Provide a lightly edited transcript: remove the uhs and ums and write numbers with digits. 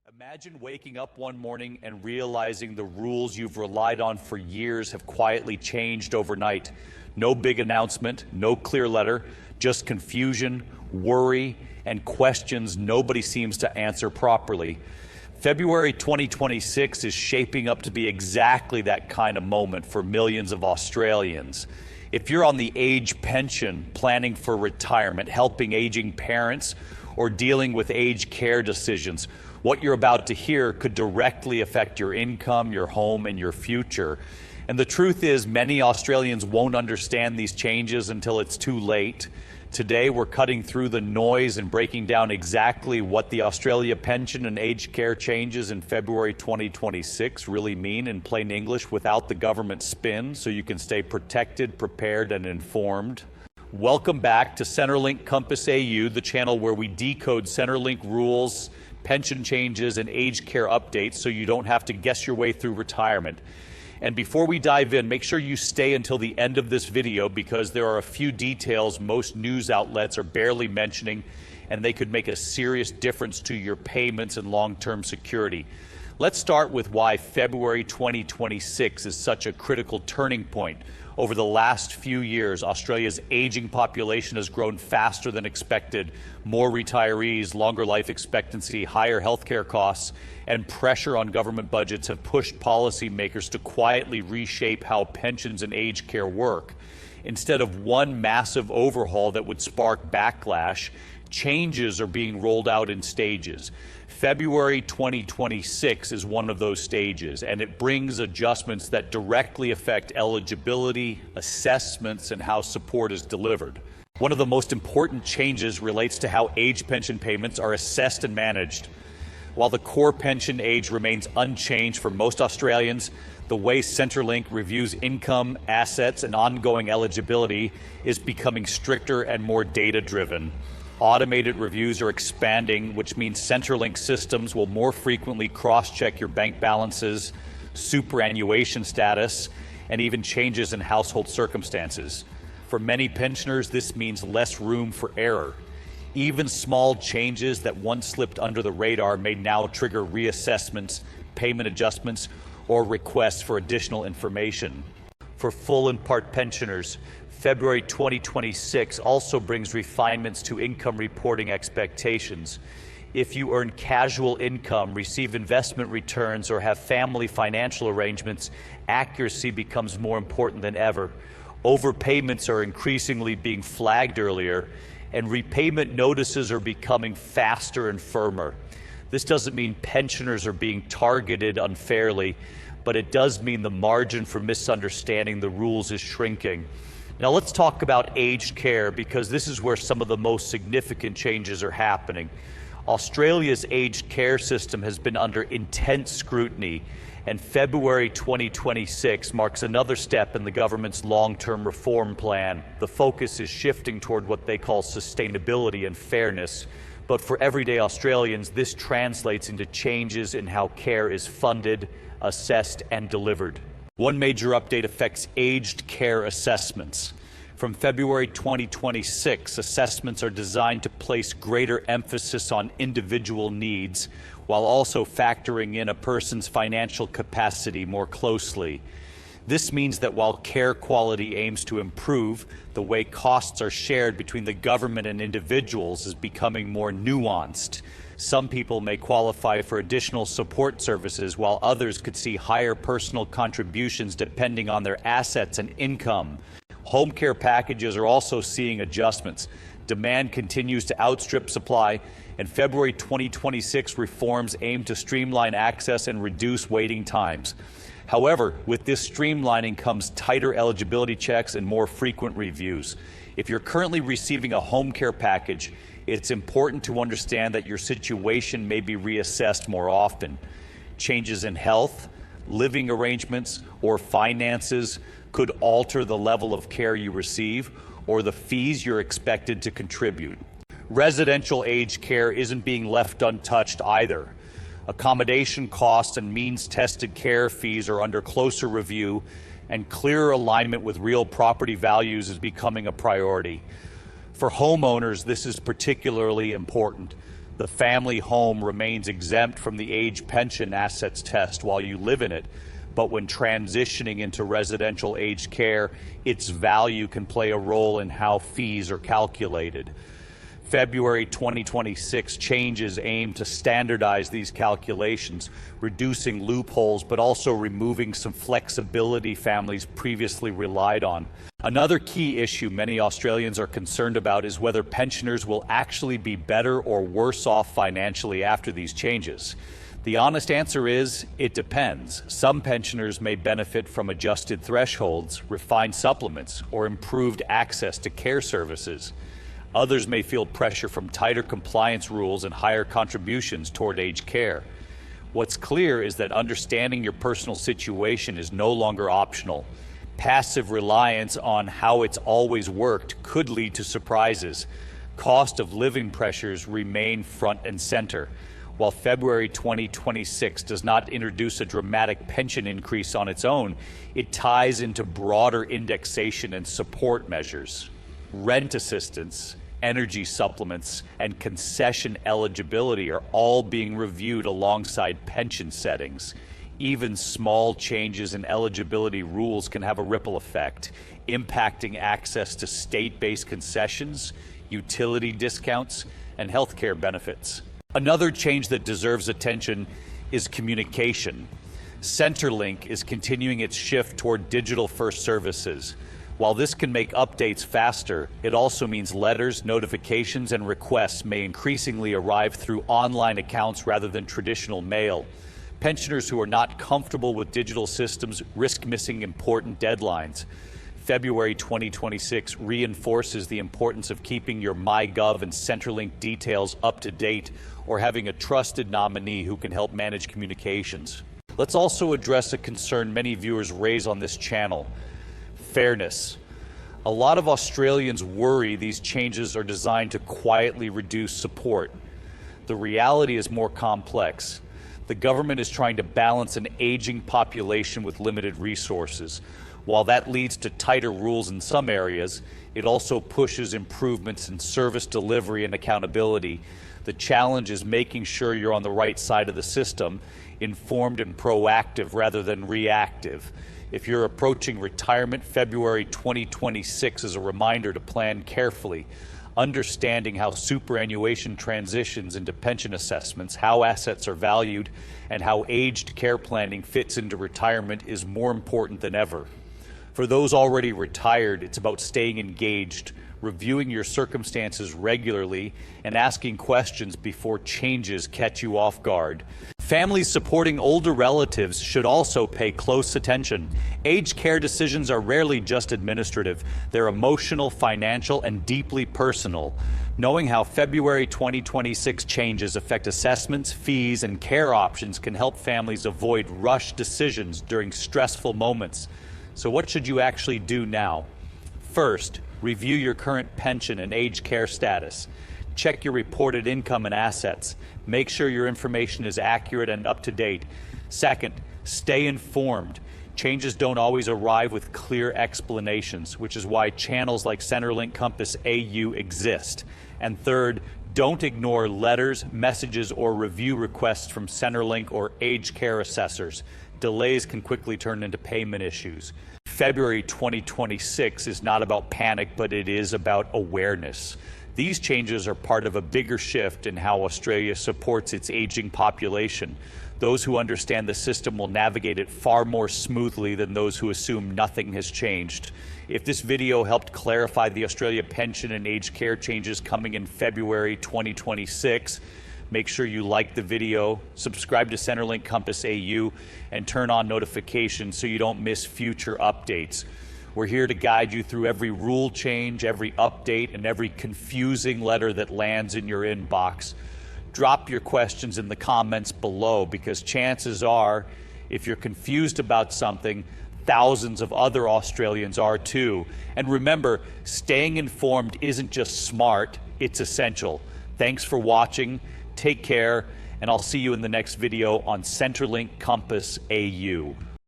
Imagine waking up one morning and realizing the rules you've relied on for years have quietly changed overnight. No big announcement, no clear letter, just confusion, worry, and questions nobody seems to answer properly. February 2026 is shaping up to be exactly that kind of moment for millions of Australians. If you're on the age pension, planning for retirement, helping aging parents, or dealing with aged care decisions, what you're about to hear could directly affect your income, your home, and your future. And the truth is, many Australians won't understand these changes until it's too late. Today, we're cutting through the noise and breaking down exactly what the Australia pension and aged care changes in February 2026 really mean in plain English without the government spin, so you can stay protected, prepared, and informed. Welcome back to Centrelink Compass AU, the channel where we decode Centrelink rules, pension changes, and aged care updates so you don't have to guess your way through retirement. And before we dive in, make sure you stay until the end of this video because there are a few details most news outlets are barely mentioning, and they could make a serious difference to your payments and long-term security. Let's start with why February 2026 is such a critical turning point. Over the last few years, Australia's aging population has grown faster than expected. More retirees, longer life expectancy, higher healthcare costs, and pressure on government budgets have pushed policymakers to quietly reshape how pensions and aged care work. Instead of one massive overhaul that would spark backlash, changes are being rolled out in stages. February 2026 is one of those stages, and it brings adjustments that directly affect eligibility, assessments, and how support is delivered. One of the most important changes relates to how age pension payments are assessed and managed. While the core pension age remains unchanged for most Australians, the way Centrelink reviews income, assets, and ongoing eligibility is becoming stricter and more data-driven. Automated reviews are expanding, which means Centrelink systems will more frequently cross-check your bank balances, superannuation status, and even changes in household circumstances. For many pensioners, this means less room for error. Even small changes that once slipped under the radar may now trigger reassessments, payment adjustments, or requests for additional information. For full and part pensioners, February 2026 also brings refinements to income reporting expectations. If you earn casual income, receive investment returns, or have family financial arrangements, accuracy becomes more important than ever. Overpayments are increasingly being flagged earlier, and repayment notices are becoming faster and firmer. This doesn't mean pensioners are being targeted unfairly, but it does mean the margin for misunderstanding the rules is shrinking. Now let's talk about aged care because this is where some of the most significant changes are happening. Australia's aged care system has been under intense scrutiny, and February 2026 marks another step in the government's long-term reform plan. The focus is shifting toward what they call sustainability and fairness. But for everyday Australians, this translates into changes in how care is funded, assessed, and delivered. One major update affects aged care assessments. From February 2026, assessments are designed to place greater emphasis on individual needs while also factoring in a person's financial capacity more closely. This means that while care quality aims to improve, the way costs are shared between the government and individuals is becoming more nuanced. Some people may qualify for additional support services, while others could see higher personal contributions depending on their assets and income. Home care packages are also seeing adjustments. Demand continues to outstrip supply, and February 2026 reforms aim to streamline access and reduce waiting times. However, with this streamlining comes tighter eligibility checks and more frequent reviews. If you're currently receiving a home care package, it's important to understand that your situation may be reassessed more often. Changes in health, living arrangements, or finances could alter the level of care you receive or the fees you're expected to contribute. Residential aged care isn't being left untouched either. Accommodation costs and means-tested care fees are under closer review, and clearer alignment with real property values is becoming a priority. For homeowners, this is particularly important. The family home remains exempt from the age pension assets test while you live in it, but when transitioning into residential aged care, its value can play a role in how fees are calculated. February 2026 changes aim to standardize these calculations, reducing loopholes, but also removing some flexibility families previously relied on. Another key issue many Australians are concerned about is whether pensioners will actually be better or worse off financially after these changes. The honest answer is, it depends. Some pensioners may benefit from adjusted thresholds, refined supplements, or improved access to care services. Others may feel pressure from tighter compliance rules and higher contributions toward aged care. What's clear is that understanding your personal situation is no longer optional. Passive reliance on how it's always worked could lead to surprises. Cost of living pressures remain front and center. While February 2026 does not introduce a dramatic pension increase on its own, it ties into broader indexation and support measures. Rent assistance, energy supplements, and concession eligibility are all being reviewed alongside pension settings. Even small changes in eligibility rules can have a ripple effect, impacting access to state-based concessions, utility discounts, and healthcare benefits. Another change that deserves attention is communication. Centrelink is continuing its shift toward digital-first services. While this can make updates faster, it also means letters, notifications, and requests may increasingly arrive through online accounts rather than traditional mail. Pensioners who are not comfortable with digital systems risk missing important deadlines. February 2026 reinforces the importance of keeping your MyGov and Centrelink details up to date or having a trusted nominee who can help manage communications. Let's also address a concern many viewers raise on this channel: fairness. A lot of Australians worry these changes are designed to quietly reduce support. The reality is more complex. The government is trying to balance an aging population with limited resources. While that leads to tighter rules in some areas, it also pushes improvements in service delivery and accountability. The challenge is making sure you're on the right side of the system, informed and proactive rather than reactive. If you're approaching retirement, February 2026 is a reminder to plan carefully. Understanding how superannuation transitions into pension assessments, how assets are valued, and how aged care planning fits into retirement is more important than ever. For those already retired, it's about staying engaged, reviewing your circumstances regularly, and asking questions before changes catch you off guard. Families supporting older relatives should also pay close attention. Aged care decisions are rarely just administrative. They're emotional, financial, and deeply personal. Knowing how February 2026 changes affect assessments, fees, and care options can help families avoid rushed decisions during stressful moments. So what should you actually do now? First, review your current pension and aged care status. Check your reported income and assets. Make sure your information is accurate and up to date. Second, stay informed. Changes don't always arrive with clear explanations, which is why channels like Centrelink Compass AU exist. And third, don't ignore letters, messages, or review requests from Centrelink or aged care assessors. Delays can quickly turn into payment issues. February 2026 is not about panic, but it is about awareness. These changes are part of a bigger shift in how Australia supports its aging population. Those who understand the system will navigate it far more smoothly than those who assume nothing has changed. If this video helped clarify the Australia pension and aged care changes coming in February 2026, make sure you like the video, subscribe to Centrelink Compass AU, and turn on notifications so you don't miss future updates. We're here to guide you through every rule change, every update, and every confusing letter that lands in your inbox. Drop your questions in the comments below, because chances are, if you're confused about something, thousands of other Australians are too. And remember, staying informed isn't just smart, it's essential. Thanks for watching. Take care, and I'll see you in the next video on Centrelink Compass AU.